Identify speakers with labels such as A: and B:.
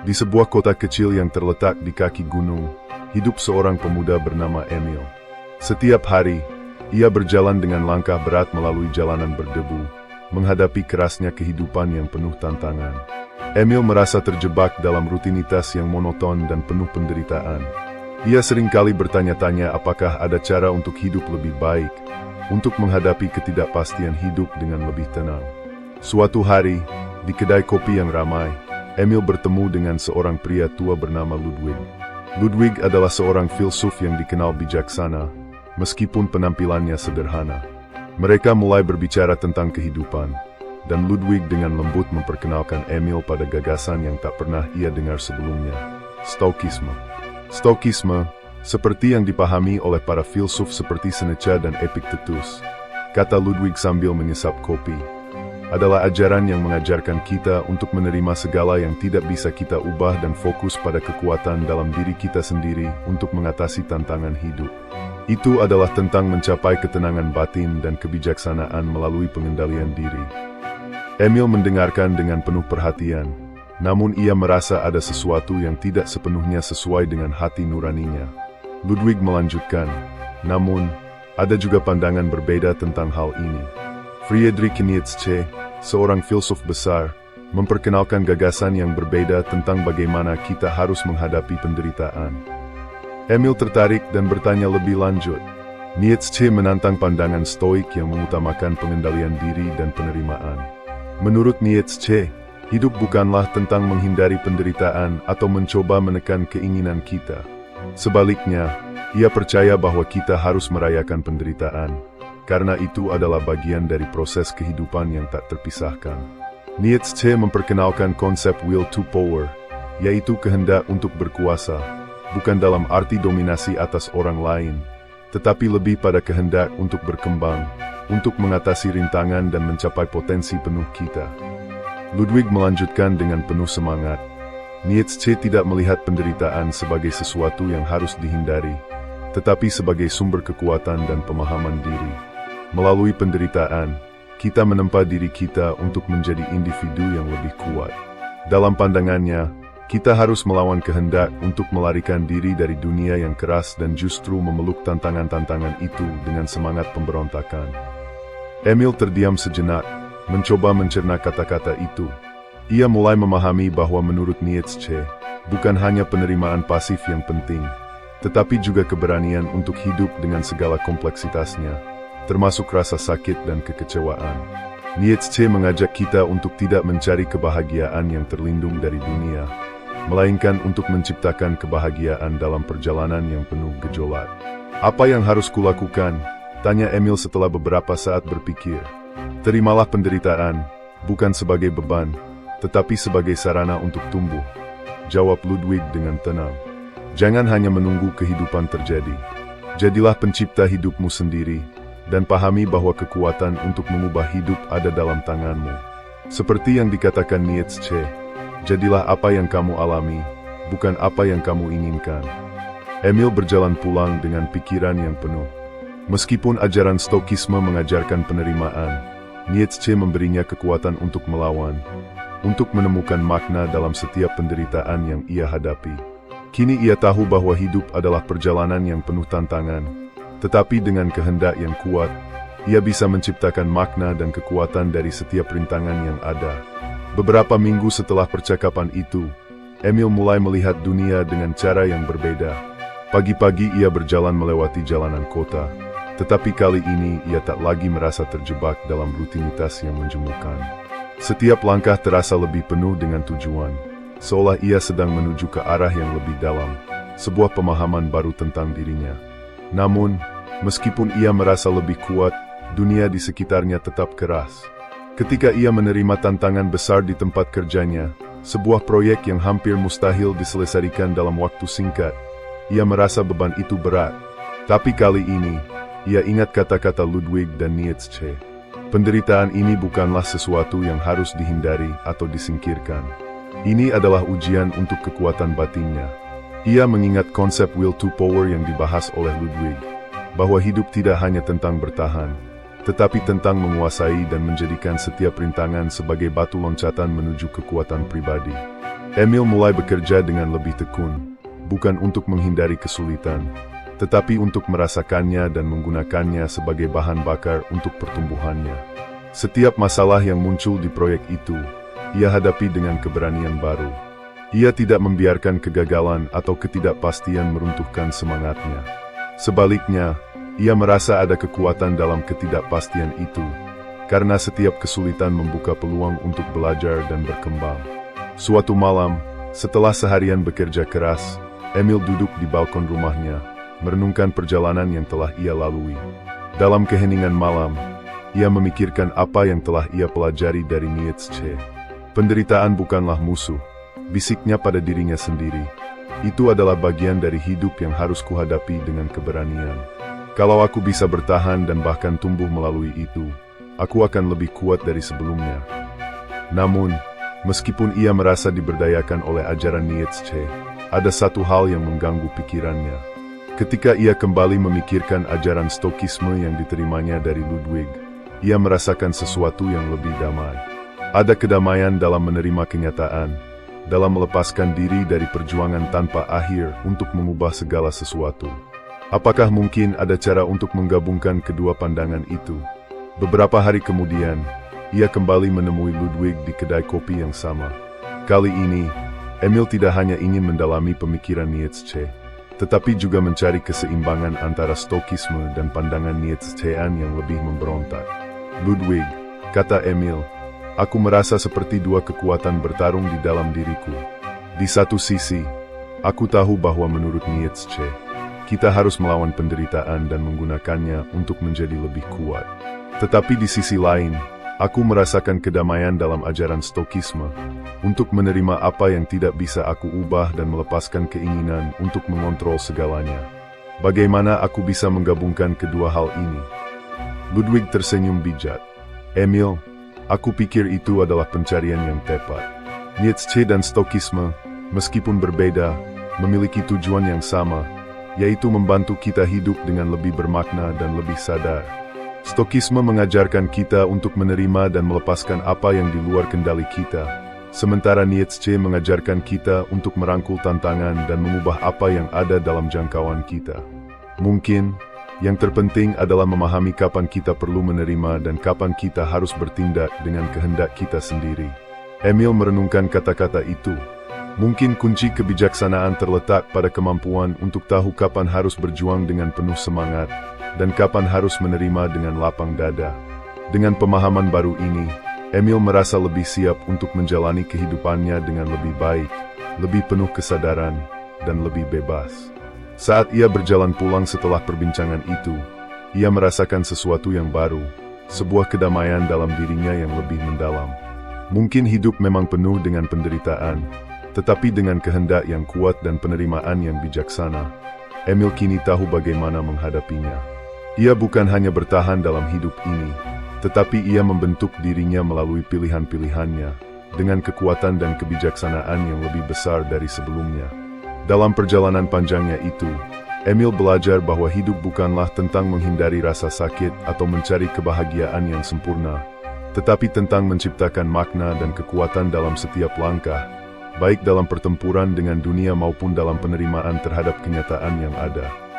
A: Di sebuah kota kecil yang terletak di kaki gunung, hidup seorang pemuda bernama Emil. Setiap hari, ia berjalan dengan langkah berat melalui jalanan berdebu, menghadapi kerasnya kehidupan yang penuh tantangan. Emil merasa terjebak dalam rutinitas yang monoton dan penuh penderitaan. Ia seringkali bertanya-tanya apakah ada cara untuk hidup lebih baik, untuk menghadapi ketidakpastian hidup dengan lebih tenang. Suatu hari, di kedai kopi yang ramai, Emil bertemu dengan seorang pria tua bernama Ludwig. Ludwig adalah seorang filsuf yang dikenal bijaksana, meskipun penampilannya sederhana. Mereka mulai berbicara tentang kehidupan, dan Ludwig dengan lembut memperkenalkan Emil pada gagasan yang tak pernah ia dengar sebelumnya, Stoikisme. Stoikisme, seperti yang dipahami oleh para filsuf seperti Seneca dan Epictetus, kata Ludwig sambil mengisap kopi, adalah ajaran yang mengajarkan kita untuk menerima segala yang tidak bisa kita ubah dan fokus pada kekuatan dalam diri kita sendiri untuk mengatasi tantangan hidup. Itu adalah tentang mencapai ketenangan batin dan kebijaksanaan melalui pengendalian diri. Emil mendengarkan dengan penuh perhatian, namun ia merasa ada sesuatu yang tidak sepenuhnya sesuai dengan hati nuraninya. Ludwig melanjutkan, namun, ada juga pandangan berbeda tentang hal ini. Friedrich Nietzsche, seorang filsuf besar, memperkenalkan gagasan yang berbeda tentang bagaimana kita harus menghadapi penderitaan. Emil tertarik dan bertanya lebih lanjut. Nietzsche menantang pandangan Stoik yang mengutamakan pengendalian diri dan penerimaan. Menurut Nietzsche, hidup bukanlah tentang menghindari penderitaan atau mencoba menekan keinginan kita. Sebaliknya, ia percaya bahwa kita harus merayakan penderitaan, karena itu adalah bagian dari proses kehidupan yang tak terpisahkan. Nietzsche memperkenalkan konsep will to power, yaitu kehendak untuk berkuasa, bukan dalam arti dominasi atas orang lain, tetapi lebih pada kehendak untuk berkembang, untuk mengatasi rintangan dan mencapai potensi penuh kita. Ludwig melanjutkan dengan penuh semangat. Nietzsche tidak melihat penderitaan sebagai sesuatu yang harus dihindari, tetapi sebagai sumber kekuatan dan pemahaman diri. Melalui penderitaan, kita menempa diri kita untuk menjadi individu yang lebih kuat. Dalam pandangannya, kita harus melawan kehendak untuk melarikan diri dari dunia yang keras dan justru memeluk tantangan-tantangan itu dengan semangat pemberontakan. Emil terdiam sejenak, mencoba mencerna kata-kata itu. Ia mulai memahami bahwa menurut Nietzsche, bukan hanya penerimaan pasif yang penting, tetapi juga keberanian untuk hidup dengan segala kompleksitasnya, termasuk rasa sakit dan kekecewaan. Nietzsche mengajak kita untuk tidak mencari kebahagiaan yang terlindung dari dunia, melainkan untuk menciptakan kebahagiaan dalam perjalanan yang penuh gejolak. Apa yang harus kulakukan? Tanya Emil setelah beberapa saat berpikir. Terimalah penderitaan, bukan sebagai beban, tetapi sebagai sarana untuk tumbuh, jawab Ludwig dengan tenang. Jangan hanya menunggu kehidupan terjadi. Jadilah pencipta hidupmu sendiri, dan pahami bahwa kekuatan untuk mengubah hidup ada dalam tanganmu. Seperti yang dikatakan Nietzsche, jadilah apa yang kamu alami, bukan apa yang kamu inginkan. Emil berjalan pulang dengan pikiran yang penuh. Meskipun ajaran Stoikisme mengajarkan penerimaan, Nietzsche memberinya kekuatan untuk melawan, untuk menemukan makna dalam setiap penderitaan yang ia hadapi. Kini ia tahu bahwa hidup adalah perjalanan yang penuh tantangan, tetapi dengan kehendak yang kuat, ia bisa menciptakan makna dan kekuatan dari setiap rintangan yang ada. Beberapa minggu setelah percakapan itu, Emil mulai melihat dunia dengan cara yang berbeda. Pagi-pagi ia berjalan melewati jalanan kota, tetapi kali ini ia tak lagi merasa terjebak dalam rutinitas yang menjemukan. Setiap langkah terasa lebih penuh dengan tujuan, seolah ia sedang menuju ke arah yang lebih dalam, sebuah pemahaman baru tentang dirinya. Namun, meskipun ia merasa lebih kuat, dunia di sekitarnya tetap keras. Ketika ia menerima tantangan besar di tempat kerjanya, sebuah proyek yang hampir mustahil diselesaikan dalam waktu singkat, ia merasa beban itu berat. Tapi kali ini, ia ingat kata-kata Ludwig dan Nietzsche. Penderitaan ini bukanlah sesuatu yang harus dihindari atau disingkirkan. Ini adalah ujian untuk kekuatan batinnya. Ia mengingat konsep will to power yang dibahas oleh Ludwig, bahwa hidup tidak hanya tentang bertahan, tetapi tentang menguasai dan menjadikan setiap rintangan sebagai batu loncatan menuju kekuatan pribadi. Emil mulai bekerja dengan lebih tekun, bukan untuk menghindari kesulitan, tetapi untuk merasakannya dan menggunakannya sebagai bahan bakar untuk pertumbuhannya. Setiap masalah yang muncul di proyek itu, ia hadapi dengan keberanian baru. Ia tidak membiarkan kegagalan atau ketidakpastian meruntuhkan semangatnya. Sebaliknya, ia merasa ada kekuatan dalam ketidakpastian itu, karena setiap kesulitan membuka peluang untuk belajar dan berkembang. Suatu malam, setelah seharian bekerja keras, Emil duduk di balkon rumahnya, merenungkan perjalanan yang telah ia lalui. Dalam keheningan malam, ia memikirkan apa yang telah ia pelajari dari Nietzsche. Penderitaan bukanlah musuh, bisiknya pada dirinya sendiri. Itu adalah bagian dari hidup yang harus kuhadapi dengan keberanian. Kalau aku bisa bertahan dan bahkan tumbuh melalui itu, aku akan lebih kuat dari sebelumnya. Namun, meskipun ia merasa diberdayakan oleh ajaran Nietzsche, ada satu hal yang mengganggu pikirannya. Ketika ia kembali memikirkan ajaran Stokisme yang diterimanya dari Ludwig, ia merasakan sesuatu yang lebih damai. Ada kedamaian dalam menerima kenyataan, dalam melepaskan diri dari perjuangan tanpa akhir untuk mengubah segala sesuatu. Apakah mungkin ada cara untuk menggabungkan kedua pandangan itu? Beberapa hari kemudian, ia kembali menemui Ludwig di kedai kopi yang sama. Kali ini, Emil tidak hanya ingin mendalami pemikiran Nietzsche, tetapi juga mencari keseimbangan antara Stokisme dan pandangan Nietzschean yang lebih memberontak. Ludwig, kata Emil, aku merasa seperti dua kekuatan bertarung di dalam diriku. Di satu sisi, aku tahu bahwa menurut Nietzsche, kita harus melawan penderitaan dan menggunakannya untuk menjadi lebih kuat. Tetapi di sisi lain, aku merasakan kedamaian dalam ajaran Stokisme, untuk menerima apa yang tidak bisa aku ubah dan melepaskan keinginan untuk mengontrol segalanya. Bagaimana aku bisa menggabungkan kedua hal ini? Ludwig tersenyum bijak. Emil, aku pikir itu adalah pencarian yang tepat. Nietzsche dan Stokisme, meskipun berbeda, memiliki tujuan yang sama, yaitu membantu kita hidup dengan lebih bermakna dan lebih sadar. Stokisme mengajarkan kita untuk menerima dan melepaskan apa yang di luar kendali kita, sementara Nietzsche mengajarkan kita untuk merangkul tantangan dan mengubah apa yang ada dalam jangkauan kita. Mungkin, yang terpenting adalah memahami kapan kita perlu menerima dan kapan kita harus bertindak dengan kehendak kita sendiri. Emil merenungkan kata-kata itu. Mungkin kunci kebijaksanaan terletak pada kemampuan untuk tahu kapan harus berjuang dengan penuh semangat, dan kapan harus menerima dengan lapang dada. Dengan pemahaman baru ini, Emil merasa lebih siap untuk menjalani kehidupannya dengan lebih baik, lebih penuh kesadaran, dan lebih bebas. Saat ia berjalan pulang setelah perbincangan itu, ia merasakan sesuatu yang baru, sebuah kedamaian dalam dirinya yang lebih mendalam. Mungkin hidup memang penuh dengan penderitaan, tetapi dengan kehendak yang kuat dan penerimaan yang bijaksana, Emil kini tahu bagaimana menghadapinya. Ia bukan hanya bertahan dalam hidup ini, tetapi ia membentuk dirinya melalui pilihan-pilihannya, dengan kekuatan dan kebijaksanaan yang lebih besar dari sebelumnya. Dalam perjalanan panjangnya itu, Emil belajar bahwa hidup bukanlah tentang menghindari rasa sakit atau mencari kebahagiaan yang sempurna, tetapi tentang menciptakan makna dan kekuatan dalam setiap langkah, baik dalam pertempuran dengan dunia maupun dalam penerimaan terhadap kenyataan yang ada.